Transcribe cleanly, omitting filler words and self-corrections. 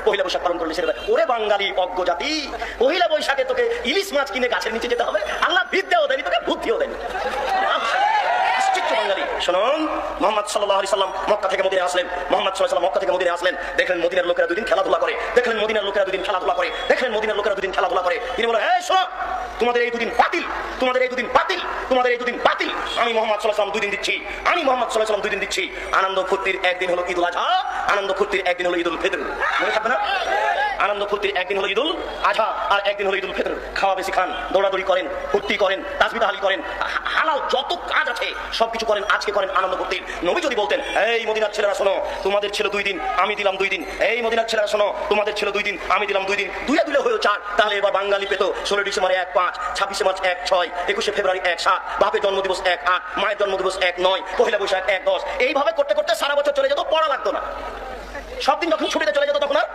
পহিলা বৈশাখ পালন করলে সেরে ওরে বাঙালি অজ্ঞ জাতি, পহিলা বৈশাখে তোকে ইলিশ মাছ কিনে গাছের নিচে যেতে হবে? আল্লাহ বিদ্যাও দেয়নি তোকে, বুদ্ধিও দেয়নি। বাঙালি শুনুন, মুহাম্মদ সাল্লাল্লাহু আলাইহি সাল্লাম মক্কা থেকে মদিনায় আসলেন। মুহাম্মদ সাল্লাল্লাহু আলাইহি সাল্লাম মক্কা থেকে মদিনায় আসলেন, দেখলেন মদিনার লোকেরা দুদিন খেলাধুলা করে, দেখলেন মদিনার লোকেরা দুদিন খেলাধুলা করে, দেখলেন মদিনার লোকেরা দুদিন খেলাধুলা করে। তিনি বলেন, এই শোনো, তোমাদের এই দুদিন বাতিল, তোমাদের এই দুদিন বাতিল, তোমাদের এই দুদিন বাতিল। আমি মুহাম্মদ সাল্লাল্লাহু আলাইহি সাল্লাম দুদিন দিচ্ছি, আমি মুহাম্মদ সাল্লাল্লাহু আলাইহি সাল্লাম দুদিন দিচ্ছি। আনন্দ ফুর্তির একদিন হলো ঈদুল আজহা, আনন্দ ফুর্তির একদিন হলো ঈদুল ফিতর। মনে থাকবে না? আনন্দ ফুর্তির একদিন হলো ঈদুল আজহা আর একদিন হলো ঈদুল ফিতর। খাওয়া বেশি খান, দৌড়াদৌড়ি করেন, ফুর্তি করেন, তাসবিহ তাহলিল করেন, হালাল যত কাজ আছে সবকিছু করেন, আজকে করেন আনন্দ ফুর্তির। নবী যদি বলতেন, এই মদিনার ছেলেরা শোনো, তোমাদের ছিল 2 দিন, আমি দিলাম 2 দিন। এই মদিনার ছেলেরা শোনো, তোমাদের ছিল 2 দিন, আমি দিলাম 2 দিন। দুয়ে দুলে হয়েও 4। তাহলে এবার বাঙালি পেত 16 ডিসেম্বর 1-5, 26 মার্চ 1-6, 21 ফেব্রুয়ারি 1-7, বাপের জন্মদিবস 1-8, মায়ের জন্মদিবস 1-9, পহিলা বৈশাখ 1-10। এইভাবে করতে করতে সারা বছর চলে যেত, পড়া লাগতো না। সব দিন যখন ছুটিতে চলে যেত তখন আর